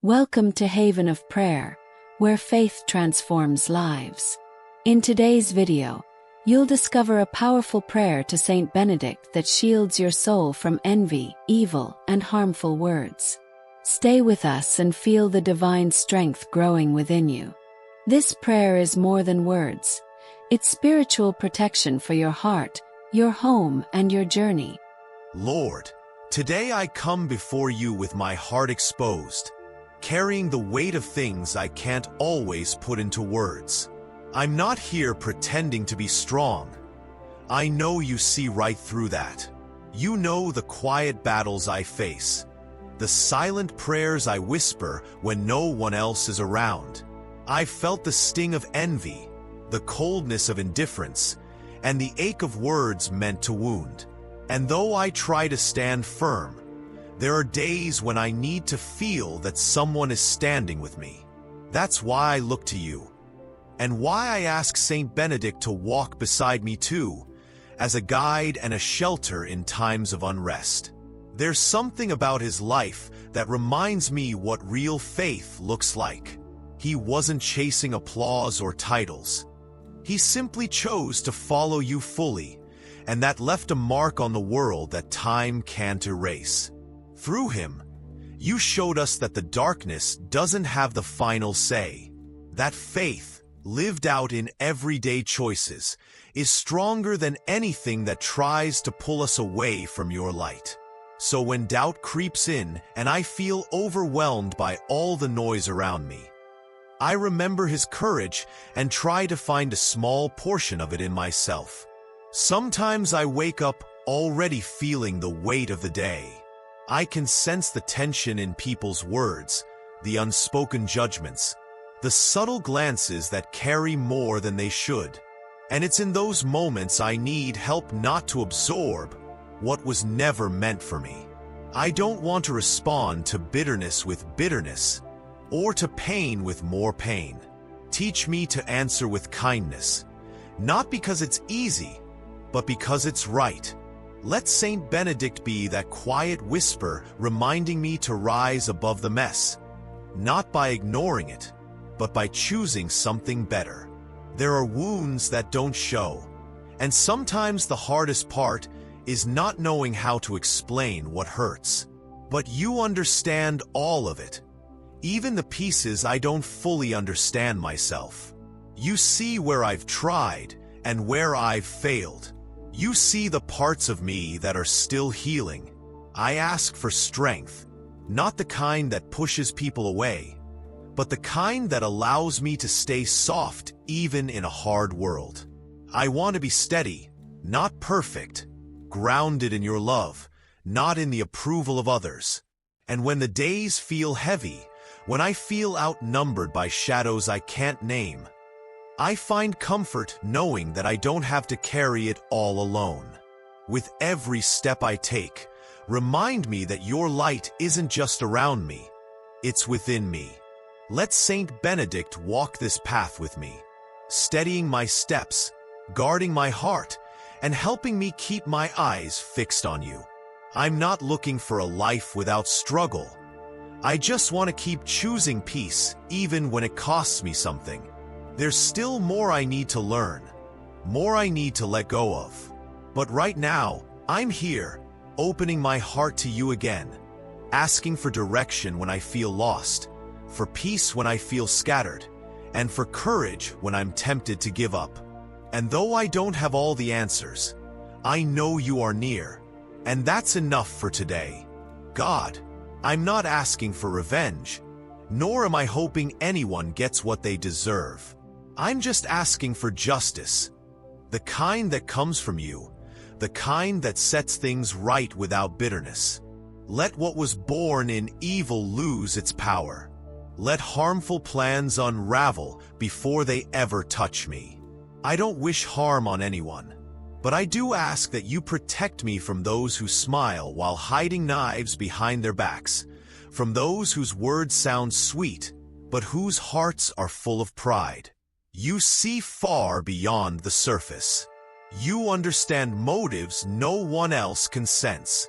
Welcome to Haven of Prayer, where faith transforms lives. In today's video, you'll discover a powerful prayer to Saint Benedict that shields your soul from envy, evil, and harmful words. Stay with us and feel the divine strength growing within you. This prayer is more than words. It's spiritual protection for your heart, your home, and your journey. Lord, today I come before you with my heart exposed, carrying the weight of things I can't always put into words. I'm not here pretending to be strong. I know you see right through that. You know the quiet battles I face, the silent prayers I whisper when no one else is around. I've felt the sting of envy, the coldness of indifference, and the ache of words meant to wound. And though I try to stand firm, there are days when I need to feel that someone is standing with me. That's why I look to you, and why I ask Saint Benedict to walk beside me too, as a guide and a shelter in times of unrest. There's something about his life that reminds me what real faith looks like. He wasn't chasing applause or titles. He simply chose to follow you fully, and that left a mark on the world that time can't erase. Through him, you showed us that the darkness doesn't have the final say. That faith, lived out in everyday choices, is stronger than anything that tries to pull us away from your light. So when doubt creeps in and I feel overwhelmed by all the noise around me, I remember his courage and try to find a small portion of it in myself. Sometimes I wake up already feeling the weight of the day. I can sense the tension in people's words, the unspoken judgments, the subtle glances that carry more than they should. And it's in those moments I need help not to absorb what was never meant for me. I don't want to respond to bitterness with bitterness, or to pain with more pain. Teach me to answer with kindness, not because it's easy, but because it's right. Let Saint Benedict be that quiet whisper reminding me to rise above the mess, not by ignoring it, but by choosing something better. There are wounds that don't show, and sometimes the hardest part is not knowing how to explain what hurts. But you understand all of it, even the pieces I don't fully understand myself. You see where I've tried and where I've failed. You see the parts of me that are still healing. I ask for strength, not the kind that pushes people away, but the kind that allows me to stay soft even in a hard world. I want to be steady, not perfect, grounded in your love, not in the approval of others. And when the days feel heavy, when I feel outnumbered by shadows I can't name, I find comfort knowing that I don't have to carry it all alone. With every step I take, remind me that your light isn't just around me, it's within me. Let Saint Benedict walk this path with me, steadying my steps, guarding my heart, and helping me keep my eyes fixed on you. I'm not looking for a life without struggle. I just want to keep choosing peace, even when it costs me something. There's still more I need to learn, more I need to let go of. But right now, I'm here, opening my heart to you again, asking for direction when I feel lost, for peace when I feel scattered, and for courage when I'm tempted to give up. And though I don't have all the answers, I know you are near, and that's enough for today. God, I'm not asking for revenge, nor am I hoping anyone gets what they deserve. I'm just asking for justice, the kind that comes from you, the kind that sets things right without bitterness. Let what was born in evil lose its power. Let harmful plans unravel before they ever touch me. I don't wish harm on anyone, but I do ask that you protect me from those who smile while hiding knives behind their backs, from those whose words sound sweet, but whose hearts are full of pride. You see far beyond the surface. You understand motives no one else can sense.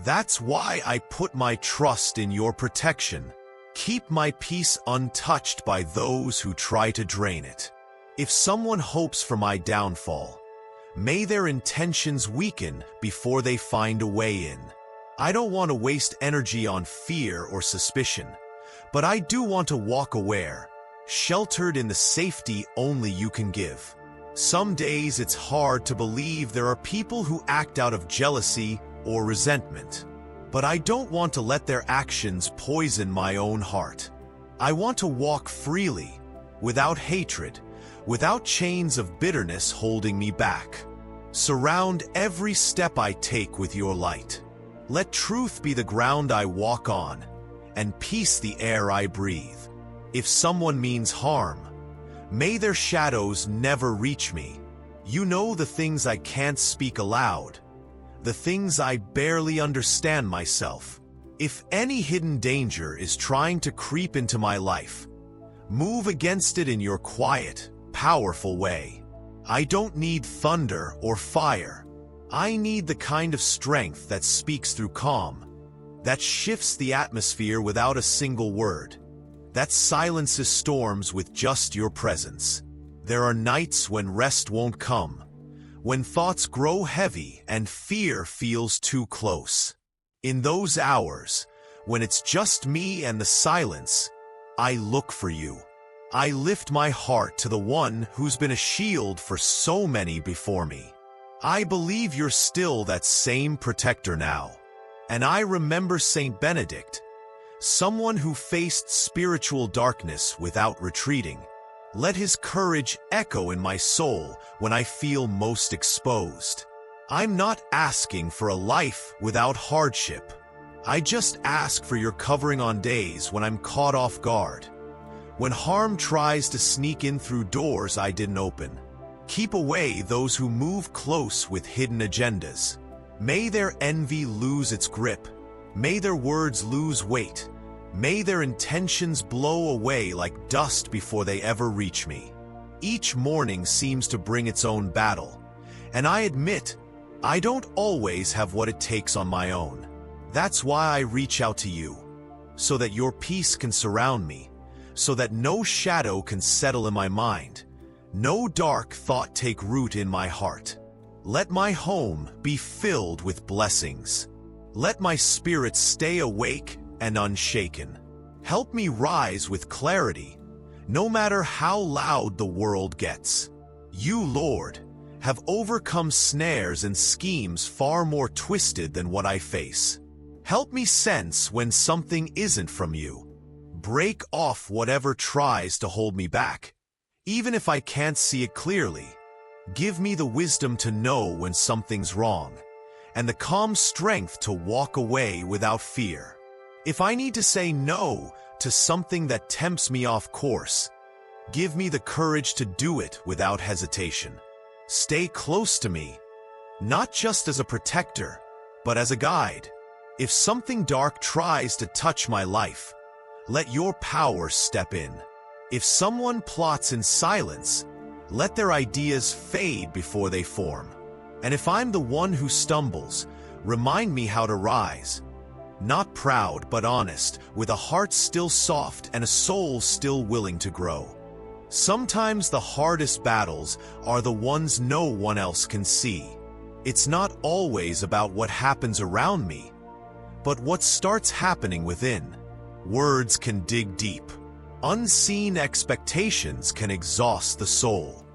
That's why I put my trust in your protection. Keep my peace untouched by those who try to drain it. If someone hopes for my downfall, may their intentions weaken before they find a way in. I don't want to waste energy on fear or suspicion, but I do want to walk aware, sheltered in the safety only you can give. Some days it's hard to believe there are people who act out of jealousy or resentment, but I don't want to let their actions poison my own heart. I want to walk freely, without hatred, without chains of bitterness holding me back. Surround every step I take with your light. Let truth be the ground I walk on, and peace the air I breathe. If someone means harm, may their shadows never reach me. You know the things I can't speak aloud, the things I barely understand myself. If any hidden danger is trying to creep into my life, move against it in your quiet, powerful way. I don't need thunder or fire. I need the kind of strength that speaks through calm, that shifts the atmosphere without a single word, that silences storms with just your presence. There are nights when rest won't come, when thoughts grow heavy and fear feels too close. In those hours, when it's just me and the silence, I look for you. I lift my heart to the one who's been a shield for so many before me. I believe you're still that same protector now. And I remember Saint Benedict, someone who faced spiritual darkness without retreating. Let his courage echo in my soul when I feel most exposed. I'm not asking for a life without hardship. I just ask for your covering on days when I'm caught off guard, when harm tries to sneak in through doors I didn't open. Keep away those who move close with hidden agendas. May their envy lose its grip. May their words lose weight. May their intentions blow away like dust before they ever reach me. Each morning seems to bring its own battle, and I admit, I don't always have what it takes on my own. That's why I reach out to you, so that your peace can surround me, so that no shadow can settle in my mind, no dark thought take root in my heart. Let my home be filled with blessings. Let my spirit stay awake and unshaken. Help me rise with clarity, no matter how loud the world gets. You, Lord, have overcome snares and schemes far more twisted than what I face. Help me sense when something isn't from you. Break off whatever tries to hold me back. Even if I can't see it clearly, give me the wisdom to know when something's wrong, and the calm strength to walk away without fear. If I need to say no to something that tempts me off course, give me the courage to do it without hesitation. Stay close to me, not just as a protector, but as a guide. If something dark tries to touch my life, let your power step in. If someone plots in silence, let their ideas fade before they form. And if I'm the one who stumbles, remind me how to rise. Not proud, but honest, with a heart still soft and a soul still willing to grow. Sometimes the hardest battles are the ones no one else can see. It's not always about what happens around me, but what starts happening within. Words can dig deep. Unseen expectations can exhaust the soul.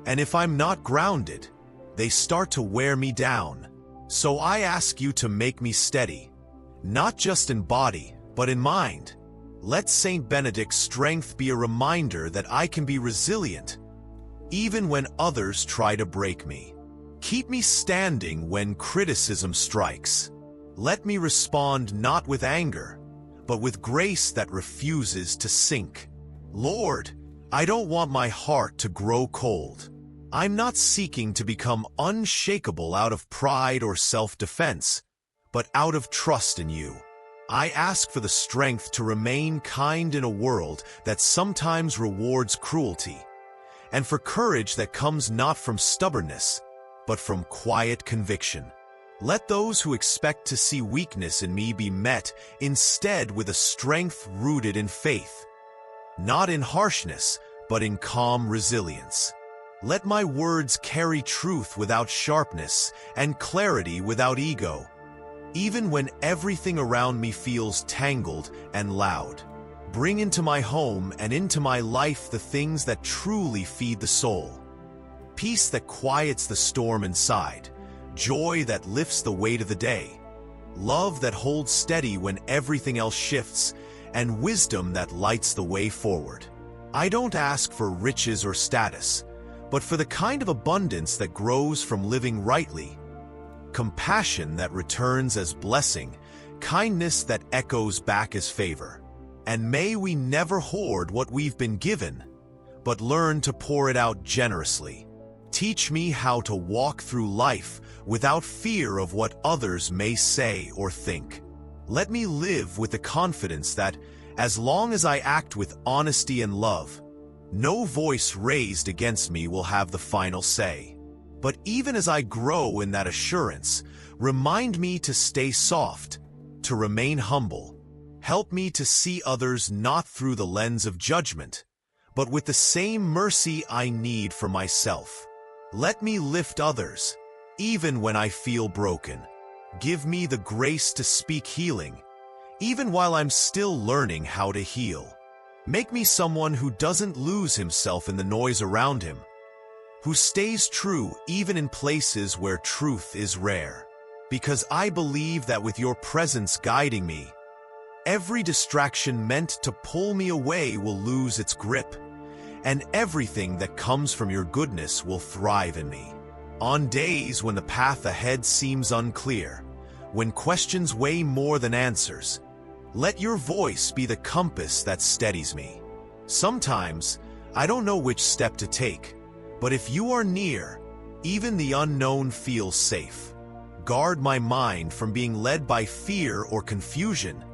And if I'm not grounded, they start to wear me down. So I ask you to make me steady, not just in body, but in mind. Let Saint Benedict's strength be a reminder that I can be resilient, even when others try to break me. Keep me standing when criticism strikes. Let me respond not with anger, but with grace that refuses to sink. Lord, I don't want my heart to grow cold. I'm not seeking to become unshakable out of pride or self-defense, but out of trust in you. I ask for the strength to remain kind in a world that sometimes rewards cruelty, and for courage that comes not from stubbornness, but from quiet conviction. Let those who expect to see weakness in me be met instead with a strength rooted in faith, not in harshness, but in calm resilience. Let my words carry truth without sharpness and clarity without ego, even when everything around me feels tangled and loud. Bring into my home and into my life the things that truly feed the soul. Peace that quiets the storm inside, joy that lifts the weight of the day, love that holds steady when everything else shifts, and wisdom that lights the way forward. I don't ask for riches or status, but for the kind of abundance that grows from living rightly, compassion that returns as blessing, kindness that echoes back as favor. And may we never hoard what we've been given, but learn to pour it out generously. Teach me how to walk through life without fear of what others may say or think. Let me live with the confidence that, as long as I act with honesty and love, no voice raised against me will have the final say. But even as I grow in that assurance, remind me to stay soft, to remain humble. Help me to see others not through the lens of judgment, but with the same mercy I need for myself. Let me lift others, even when I feel broken. Give me the grace to speak healing, even while I'm still learning how to heal. Make me someone who doesn't lose himself in the noise around him, who stays true even in places where truth is rare. Because I believe that with your presence guiding me, every distraction meant to pull me away will lose its grip, and everything that comes from your goodness will thrive in me. On days when the path ahead seems unclear, when questions weigh more than answers, let your voice be the compass that steadies me. Sometimes, I don't know which step to take, but if you are near, even the unknown feels safe. Guard my mind from being led by fear or confusion,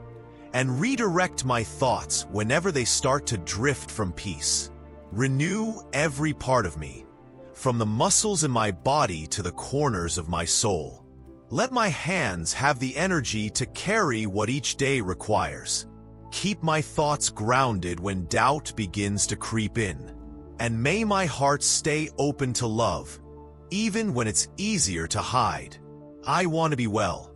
and redirect my thoughts whenever they start to drift from peace. Renew every part of me, from the muscles in my body to the corners of my soul. Let my hands have the energy to carry what each day requires. Keep my thoughts grounded when doubt begins to creep in. And may my heart stay open to love, even when it's easier to hide. I want to be well,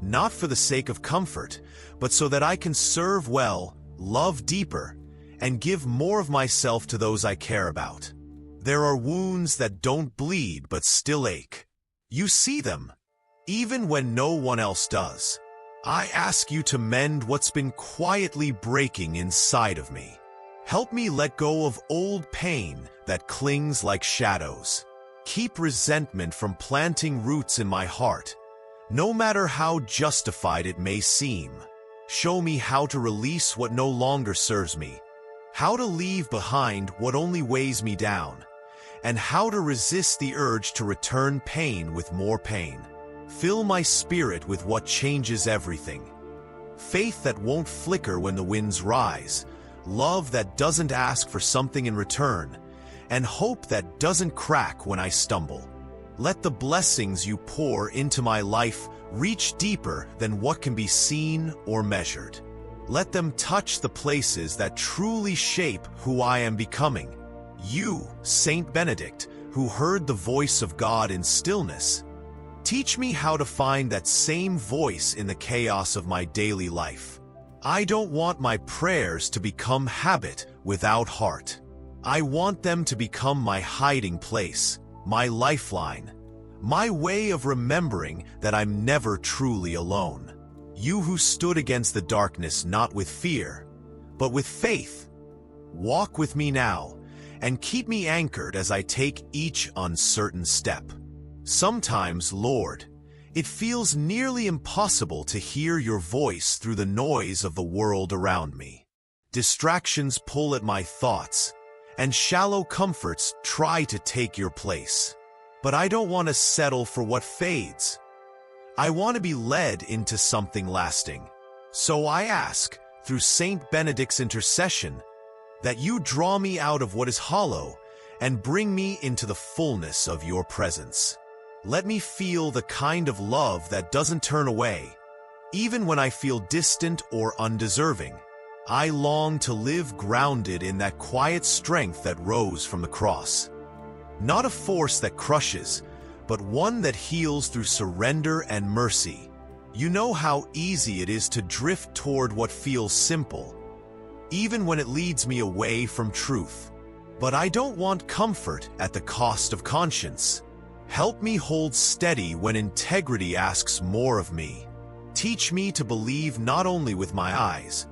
not for the sake of comfort, but so that I can serve well, love deeper, and give more of myself to those I care about. There are wounds that don't bleed but still ache. You see them, even when no one else does. I ask you to mend what's been quietly breaking inside of me. Help me let go of old pain that clings like shadows. Keep resentment from planting roots in my heart, no matter how justified it may seem. Show me how to release what no longer serves me, how to leave behind what only weighs me down, and how to resist the urge to return pain with more pain. Fill my spirit with what changes everything. Faith that won't flicker when the winds rise, love that doesn't ask for something in return, and hope that doesn't crack when I stumble. Let the blessings you pour into my life reach deeper than what can be seen or measured. Let them touch the places that truly shape who I am becoming. You, Saint Benedict, who heard the voice of God in stillness, teach me how to find that same voice in the chaos of my daily life. I don't want my prayers to become habit without heart. I want them to become my hiding place, my lifeline, my way of remembering that I'm never truly alone. You who stood against the darkness not with fear, but with faith, walk with me now and keep me anchored as I take each uncertain step. Sometimes, Lord, it feels nearly impossible to hear your voice through the noise of the world around me. Distractions pull at my thoughts, and shallow comforts try to take your place. But I don't want to settle for what fades. I want to be led into something lasting. So I ask, through Saint Benedict's intercession, that you draw me out of what is hollow and bring me into the fullness of your presence. Let me feel the kind of love that doesn't turn away, even when I feel distant or undeserving. I long to live grounded in that quiet strength that rose from the cross. Not a force that crushes, but one that heals through surrender and mercy. You know how easy it is to drift toward what feels simple, even when it leads me away from truth. But I don't want comfort at the cost of conscience. Help me hold steady when integrity asks more of me. Teach me to believe not only with my eyes,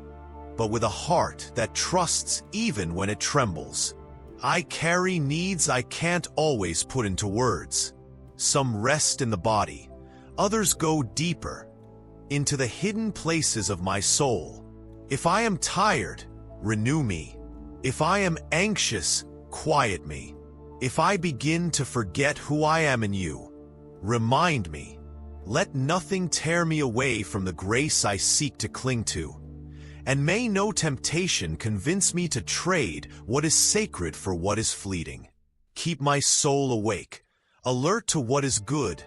but with a heart that trusts even when it trembles. I carry needs I can't always put into words. Some rest in the body, others go deeper, into the hidden places of my soul. If I am tired, renew me. If I am anxious, quiet me. If I begin to forget who I am in you, remind me. Let nothing tear me away from the grace I seek to cling to. And may no temptation convince me to trade what is sacred for what is fleeting. Keep my soul awake, alert to what is good,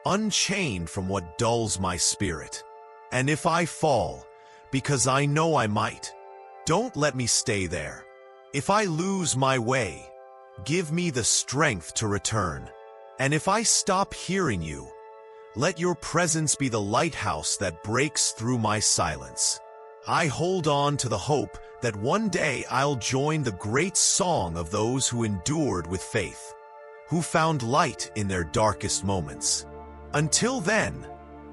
unchained from what dulls my spirit. And if I fall, because I know I might, don't let me stay there. If I lose my way, give me the strength to return. And if I stop hearing you, let your presence be the lighthouse that breaks through my silence. I hold on to the hope that one day I'll join the great song of those who endured with faith, who found light in their darkest moments. Until then,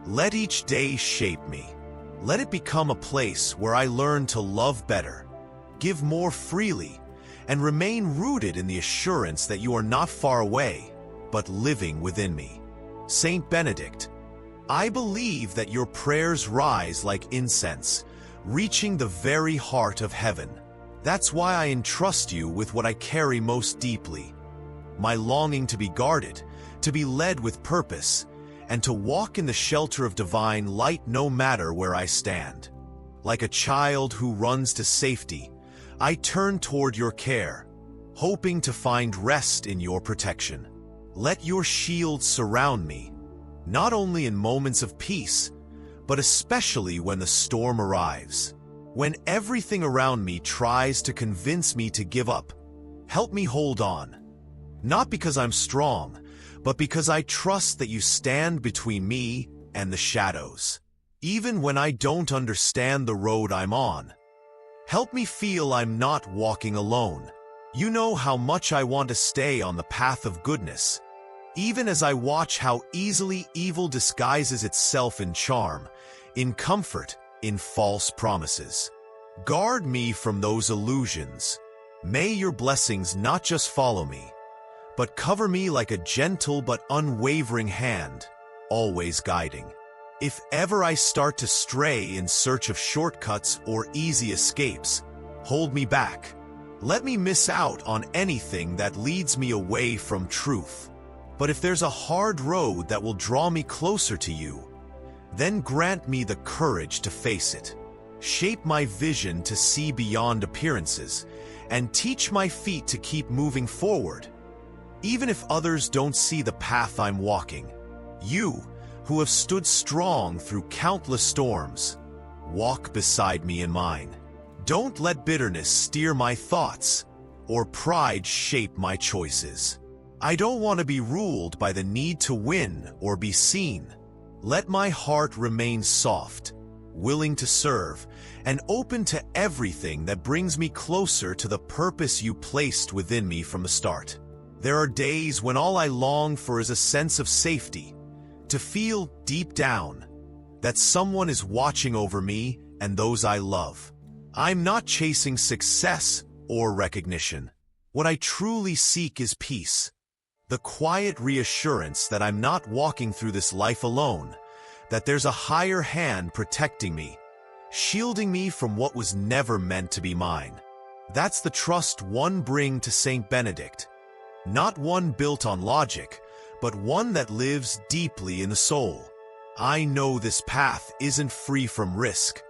let each day shape me. Let it become a place where I learn to love better, give more freely, and remain rooted in the assurance that you are not far away, but living within me. Saint Benedict, I believe that your prayers rise like incense, reaching the very heart of heaven. That's why I entrust you with what I carry most deeply, my longing to be guarded, to be led with purpose, and to walk in the shelter of divine light no matter where I stand. Like a child who runs to safety, I turn toward your care, hoping to find rest in your protection. Let your shield surround me, not only in moments of peace, but especially when the storm arrives. When everything around me tries to convince me to give up, help me hold on. Not because I'm strong, but because I trust that you stand between me and the shadows. Even when I don't understand the road I'm on, help me feel I'm not walking alone. You know how much I want to stay on the path of goodness, even as I watch how easily evil disguises itself in charm, in comfort, in false promises. Guard me from those illusions. May your blessings not just follow me, but cover me like a gentle but unwavering hand, always guiding. If ever I start to stray in search of shortcuts or easy escapes, hold me back. Let me miss out on anything that leads me away from truth. But if there's a hard road that will draw me closer to you, then grant me the courage to face it. Shape my vision to see beyond appearances, and teach my feet to keep moving forward, even if others don't see the path I'm walking. You, who have stood strong through countless storms, walk beside me in mine. Don't let bitterness steer my thoughts, or pride shape my choices. I don't want to be ruled by the need to win or be seen. Let my heart remain soft, willing to serve, and open to everything that brings me closer to the purpose you placed within me from the start. There are days when all I long for is a sense of safety, to feel deep down that someone is watching over me and those I love. I'm not chasing success or recognition. What I truly seek is peace, the quiet reassurance that I'm not walking through this life alone, that there's a higher hand protecting me, shielding me from what was never meant to be mine. That's the trust one brings to Saint Benedict, not one built on logic, but one that lives deeply in the soul. I know this path isn't free from risk,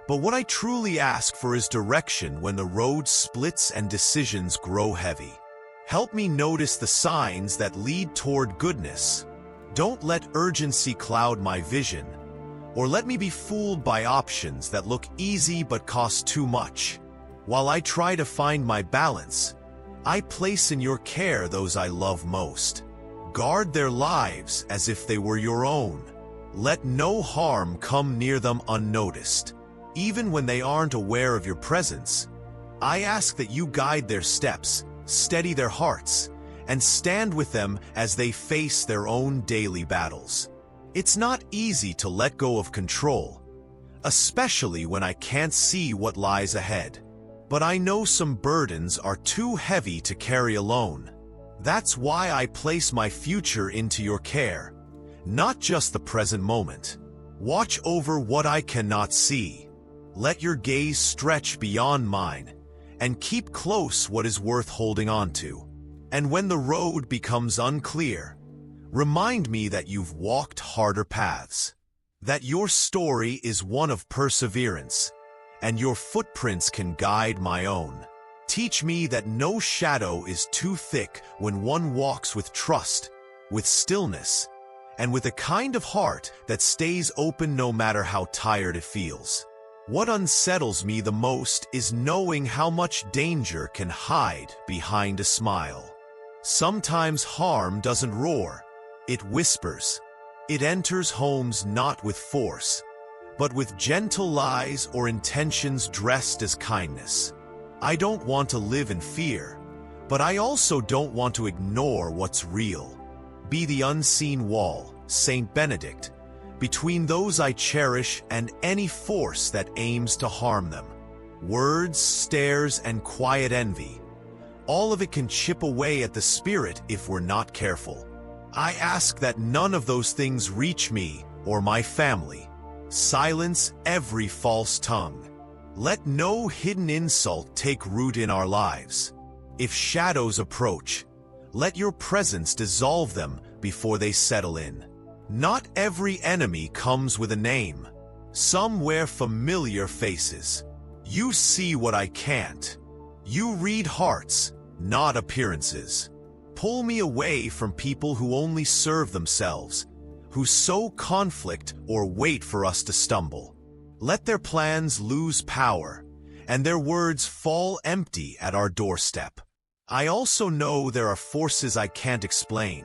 but what I truly ask for is direction when the road splits and decisions grow heavy. Help me notice the signs that lead toward goodness, Don't let urgency cloud my vision, or let me be fooled by options that look easy but cost too much. While I try to find my balance, I place in your care those I love most. Guard their lives as if they were your own. Let no harm come near them unnoticed. Even when they aren't aware of your presence, I ask that you guide their steps, steady their hearts, and stand with them as they face their own daily battles. It's not easy to let go of control, especially when I can't see what lies ahead. But I know some burdens are too heavy to carry alone. That's why I place my future into your care, not just the present moment. Watch over what I cannot see. Let your gaze stretch beyond mine, and keep close what is worth holding on to. And when the road becomes unclear, remind me that you've walked harder paths, that your story is one of perseverance, and your footprints can guide my own. Teach me that no shadow is too thick when one walks with trust, with stillness, and with a kind of heart that stays open no matter how tired it feels. What unsettles me the most is knowing how much danger can hide behind a smile. Sometimes harm doesn't roar, it whispers. It enters homes not with force, but with gentle lies or intentions dressed as kindness. I don't want to live in fear, but I also don't want to ignore what's real. Be the unseen wall, Saint Benedict, between those I cherish and any force that aims to harm them. Words, stares, and quiet envy, all of it can chip away at the spirit if we're not careful. I ask that none of those things reach me or my family. Silence every false tongue. Let no hidden insult take root in our lives. If shadows approach, let your presence dissolve them before they settle in. Not every enemy comes with a name. Some wear familiar faces. You see what I can't. You read hearts, not appearances. Pull me away from people who only serve themselves, who sow conflict or wait for us to stumble. Let their plans lose power, and their words fall empty at our doorstep. I also know there are forces I can't explain.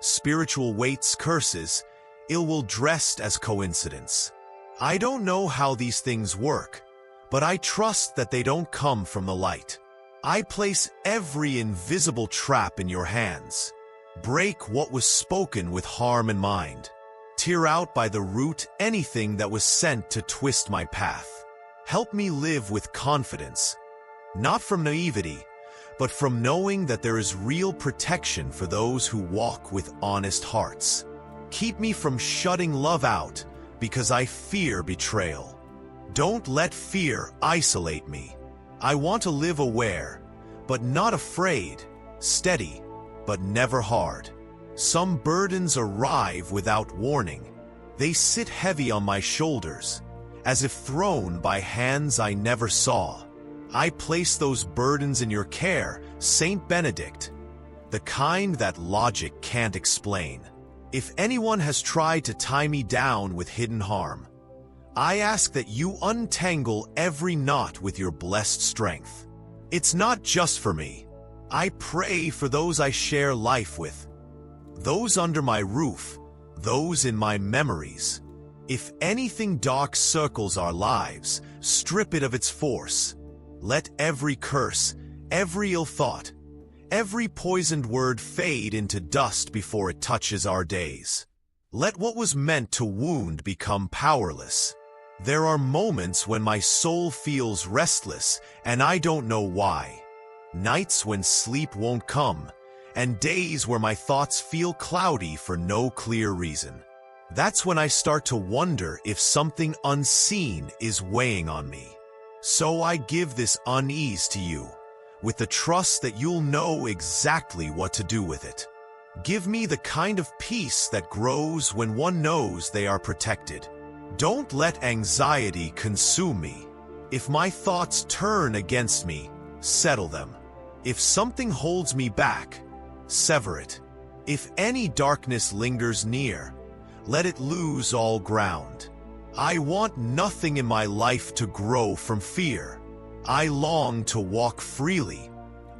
Spiritual weights, curses, ill will dressed as coincidence. I don't know how these things work, but I trust that they don't come from the light. I place every invisible trap in your hands. Break what was spoken with harm in mind. Tear out by the root anything that was sent to twist my path. Help me live with confidence, not from naivety, but from knowing that there is real protection for those who walk with honest hearts. Keep me from shutting love out because I fear betrayal. Don't let fear isolate me. I want to live aware, but not afraid, steady, but never hard. Some burdens arrive without warning. They sit heavy on my shoulders, as if thrown by hands I never saw. I place those burdens in your care, Saint Benedict, the kind that logic can't explain. If anyone has tried to tie me down with hidden harm, I ask that you untangle every knot with your blessed strength. It's not just for me. I pray for those I share life with, those under my roof, those in my memories. If anything dark circles our lives, strip it of its force. Let every curse, every ill thought, every poisoned word fade into dust before it touches our days. Let what was meant to wound become powerless. There are moments when my soul feels restless and I don't know why. Nights when sleep won't come, and days where my thoughts feel cloudy for no clear reason. That's when I start to wonder if something unseen is weighing on me. So I give this unease to you, with the trust that you'll know exactly what to do with it. Give me the kind of peace that grows when one knows they are protected. Don't let anxiety consume me. If my thoughts turn against me, settle them. If something holds me back, sever it. If any darkness lingers near, let it lose all ground. I want nothing in my life to grow from fear. I long to walk freely,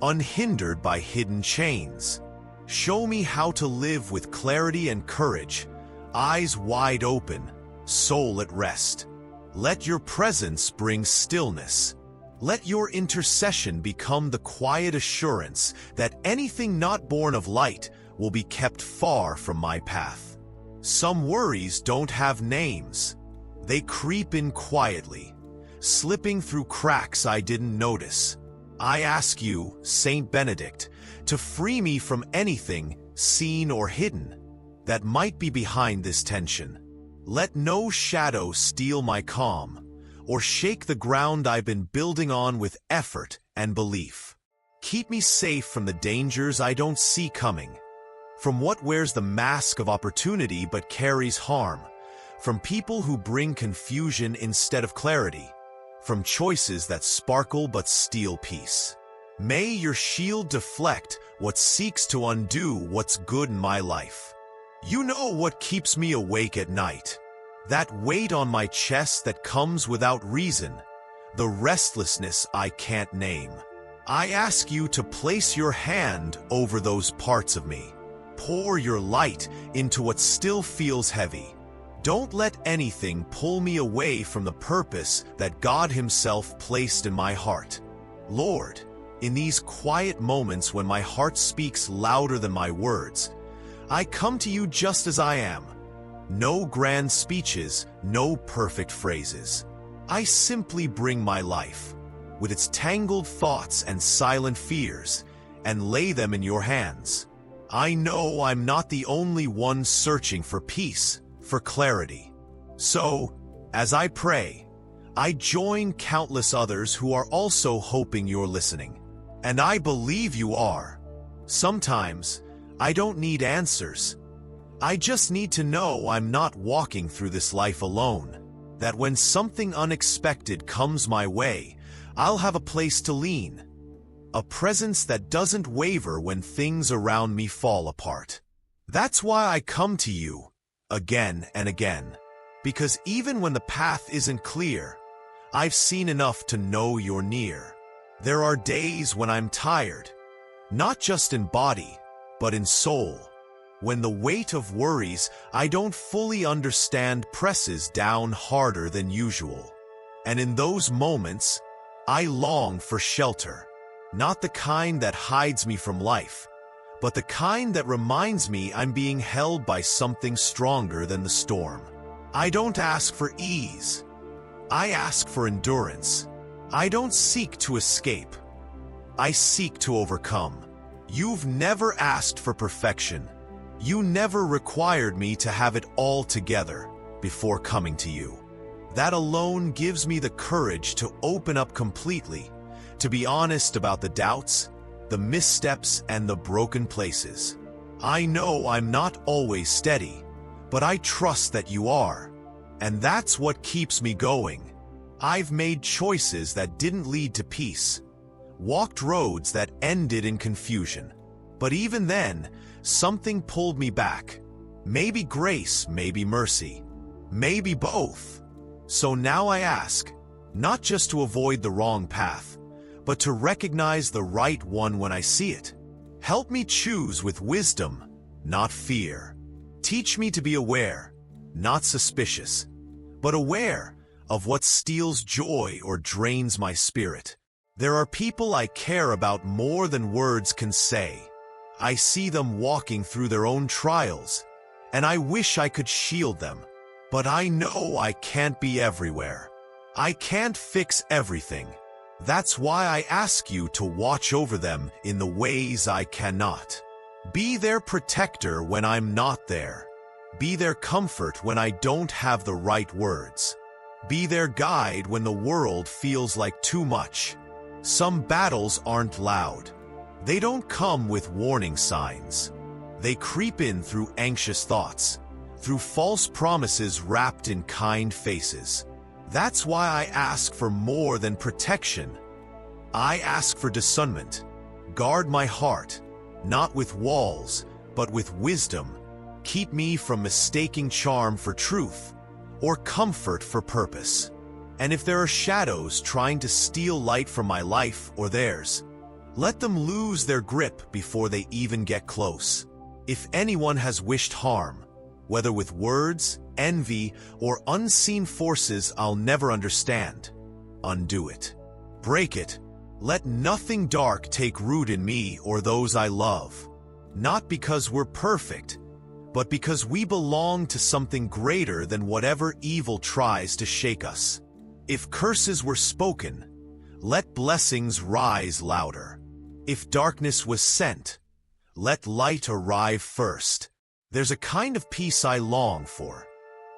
unhindered by hidden chains. Show me how to live with clarity and courage, eyes wide open, soul at rest. Let your presence bring stillness. Let your intercession become the quiet assurance that anything not born of light will be kept far from my path. Some worries don't have names. They creep in quietly, slipping through cracks I didn't notice. I ask you, Saint Benedict, to free me from anything, seen or hidden, that might be behind this tension. Let no shadow steal my calm, or shake the ground I've been building on with effort and belief. Keep me safe from the dangers I don't see coming, from what wears the mask of opportunity but carries harm, from people who bring confusion instead of clarity, from choices that sparkle but steal peace. May your shield deflect what seeks to undo what's good in my life. You know what keeps me awake at night. That weight on my chest that comes without reason, the restlessness I can't name. I ask you to place your hand over those parts of me. Pour your light into what still feels heavy. Don't let anything pull me away from the purpose that God Himself placed in my heart. Lord, in these quiet moments when my heart speaks louder than my words, I come to you just as I am. No grand speeches, no perfect phrases. I simply bring my life, with its tangled thoughts and silent fears, and lay them in your hands. I know I'm not the only one searching for peace, for clarity. So, as I pray, I join countless others who are also hoping you're listening. And I believe you are. Sometimes, I don't need answers. I just need to know I'm not walking through this life alone. That when something unexpected comes my way, I'll have a place to lean. A presence that doesn't waver when things around me fall apart. That's why I come to you, again and again. Because even when the path isn't clear, I've seen enough to know you're near. There are days when I'm tired, not just in body, but in soul. When the weight of worries I don't fully understand presses down harder than usual. And in those moments, I long for shelter. Not the kind that hides me from life, but the kind that reminds me I'm being held by something stronger than the storm. I don't ask for ease. I ask for endurance. I don't seek to escape. I seek to overcome. You've never asked for perfection. You never required me to have it all together before coming to you. That alone gives me the courage to open up completely, to be honest about the doubts, the missteps, and the broken places. I know I'm not always steady, but I trust that you are. And that's what keeps me going. I've made choices that didn't lead to peace, walked roads that ended in confusion. But even then, something pulled me back. Maybe grace, maybe mercy, maybe both. So now I ask, not just to avoid the wrong path, but to recognize the right one when I see it. Help me choose with wisdom, not fear. Teach me to be aware, not suspicious, but aware of what steals joy or drains my spirit. There are people I care about more than words can say. I see them walking through their own trials, and I wish I could shield them. But I know I can't be everywhere. I can't fix everything. That's why I ask you to watch over them in the ways I cannot. Be their protector when I'm not there. Be their comfort when I don't have the right words. Be their guide when the world feels like too much. Some battles aren't loud. They don't come with warning signs. They creep in through anxious thoughts, through false promises wrapped in kind faces. That's why I ask for more than protection. I ask for discernment. Guard my heart, not with walls, but with wisdom, keep me from mistaking charm for truth or comfort for purpose. And if there are shadows trying to steal light from my life or theirs, let them lose their grip before they even get close. If anyone has wished harm, whether with words, envy, or unseen forces I'll never understand, undo it. Break it. Let nothing dark take root in me or those I love. Not because we're perfect, but because we belong to something greater than whatever evil tries to shake us. If curses were spoken, let blessings rise louder. If darkness was sent, let light arrive first. There's a kind of peace I long for.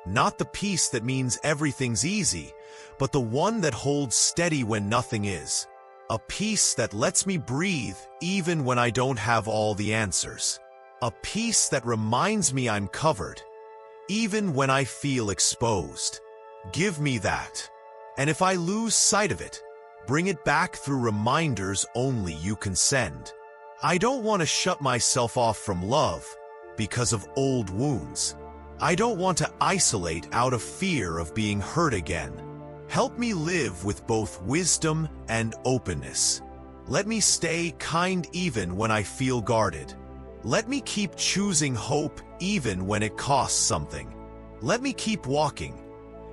Not the peace that means everything's easy, but the one that holds steady when nothing is. A peace that lets me breathe even when I don't have all the answers. A peace that reminds me I'm covered, even when I feel exposed. Give me that. And if I lose sight of it, bring it back through reminders only you can send. I don't want to shut myself off from love because of old wounds. I don't want to isolate out of fear of being hurt again. Help me live with both wisdom and openness. Let me stay kind even when I feel guarded. Let me keep choosing hope even when it costs something. Let me keep walking,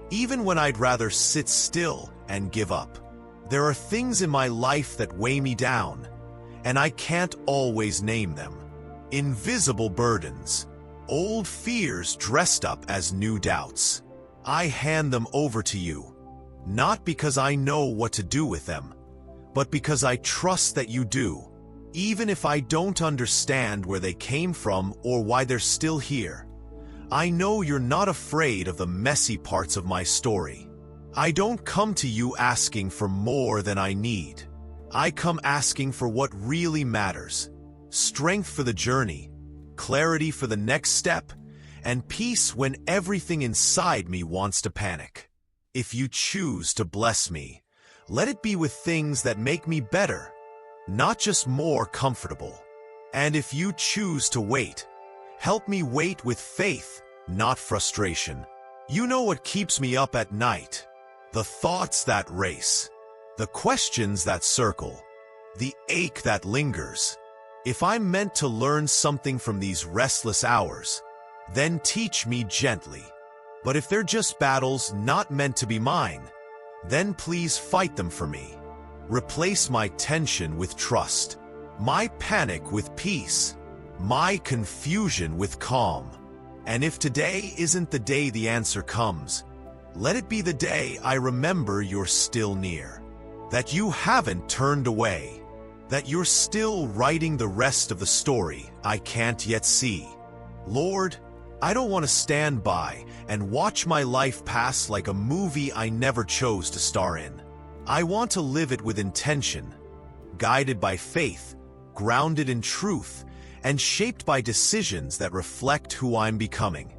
even when I'd rather sit still and give up. There are things in my life that weigh me down, and I can't always name them. Invisible burdens, old fears dressed up as new doubts. I hand them over to you, not because I know what to do with them, but because I trust that you do, even if I don't understand where they came from or why they're still here. I know you're not afraid of the messy parts of my story. I don't come to you asking for more than I need. I come asking for what really matters. Strength for the journey, clarity for the next step, and peace when everything inside me wants to panic. If you choose to bless me, let it be with things that make me better, not just more comfortable. And if you choose to wait, help me wait with faith, not frustration. You know what keeps me up at night. The thoughts that race, the questions that circle, the ache that lingers. If I'm meant to learn something from these restless hours, then teach me gently. But if they're just battles not meant to be mine, then please fight them for me. Replace my tension with trust, my panic with peace, my confusion with calm. And if today isn't the day the answer comes, let it be the day I remember you're still near, that you haven't turned away, that you're still writing the rest of the story I can't yet see. Lord, I don't want to stand by and watch my life pass like a movie I never chose to star in. I want to live it with intention, guided by faith, grounded in truth, and shaped by decisions that reflect who I'm becoming.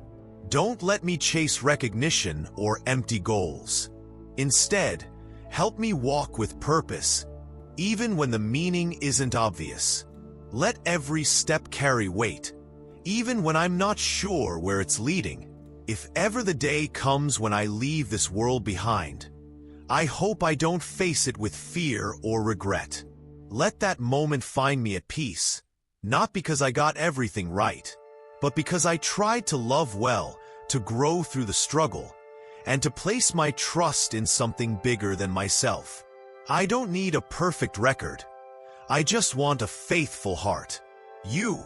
Don't let me chase recognition or empty goals. Instead, help me walk with purpose, even when the meaning isn't obvious. Let every step carry weight, even when I'm not sure where it's leading. If ever the day comes when I leave this world behind, I hope I don't face it with fear or regret. Let that moment find me at peace, not because I got everything right, but because I tried to love well, to grow through the struggle, and to place my trust in something bigger than myself. I don't need a perfect record. I just want a faithful heart. You,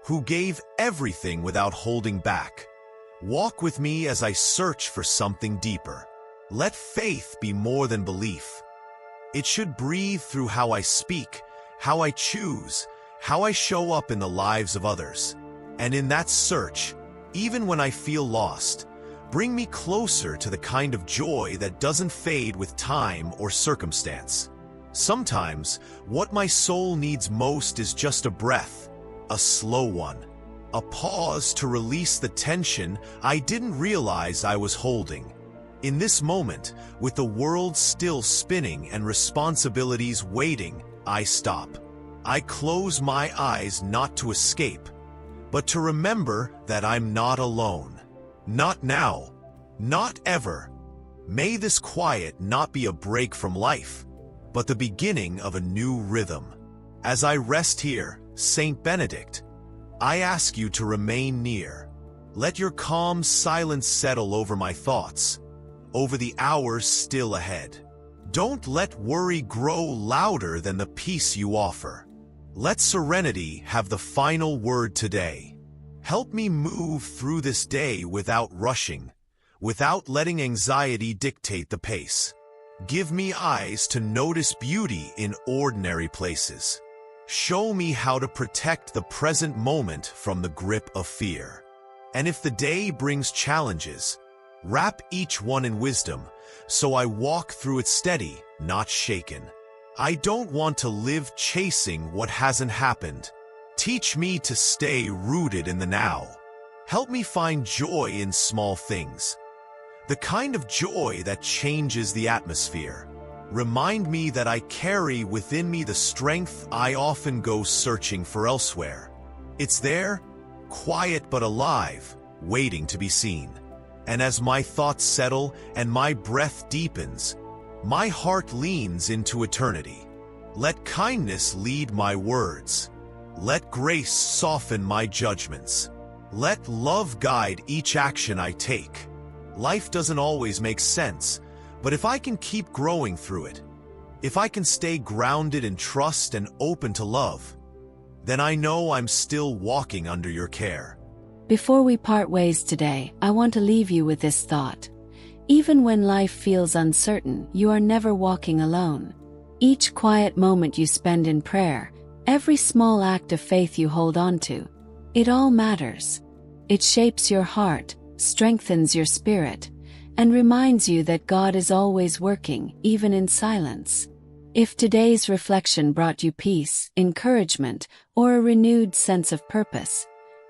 who gave everything without holding back. Walk with me as I search for something deeper. Let faith be more than belief. It should breathe through how I speak, how I choose, how I show up in the lives of others. And in that search, even when I feel lost, bring me closer to the kind of joy that doesn't fade with time or circumstance. Sometimes, what my soul needs most is just a breath, a slow one, a pause to release the tension I didn't realize I was holding. In this moment, with the world still spinning and responsibilities waiting, I stop. I close my eyes not to escape, but to remember that I'm not alone. Not now. Not ever. May this quiet not be a break from life, but the beginning of a new rhythm. As I rest here, Saint Benedict, I ask you to remain near. Let your calm silence settle over my thoughts, over the hours still ahead. Don't let worry grow louder than the peace you offer. Let serenity have the final word today. Help me move through this day without rushing, without letting anxiety dictate the pace. Give me eyes to notice beauty in ordinary places. Show me how to protect the present moment from the grip of fear. And if the day brings challenges, wrap each one in wisdom, so I walk through it steady, not shaken. I don't want to live chasing what hasn't happened. Teach me to stay rooted in the now. Help me find joy in small things, the kind of joy that changes the atmosphere. Remind me that I carry within me the strength I often go searching for elsewhere. It's there, quiet but alive, waiting to be seen. And as my thoughts settle and my breath deepens, my heart leans into eternity. Let kindness lead my words. Let grace soften my judgments. Let love guide each action I take. Life doesn't always make sense, but if I can keep growing through it, if I can stay grounded in trust and open to love, then I know I'm still walking under your care. Before we part ways today, I want to leave you with this thought. Even when life feels uncertain, you are never walking alone. Each quiet moment you spend in prayer, every small act of faith you hold on to, it all matters. It shapes your heart, strengthens your spirit, and reminds you that God is always working, even in silence. If today's reflection brought you peace, encouragement, or a renewed sense of purpose,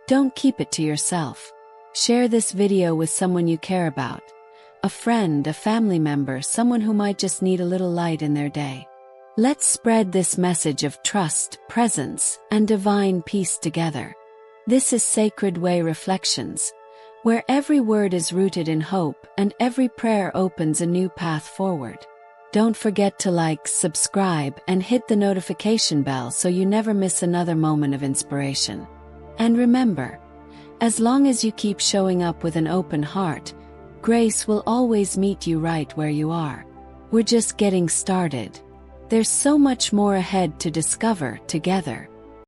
don't keep it to yourself. Share this video with someone you care about, a friend, a family member, someone who might just need a little light in their day. Let's spread this message of trust, presence, and divine peace together. This is Sacred Way Reflections, where every word is rooted in hope and every prayer opens a new path forward. Don't forget to like, subscribe, and hit the notification bell so you never miss another moment of inspiration. And remember, as long as you keep showing up with an open heart, grace will always meet you right where you are. We're just getting started. There's so much more ahead to discover together.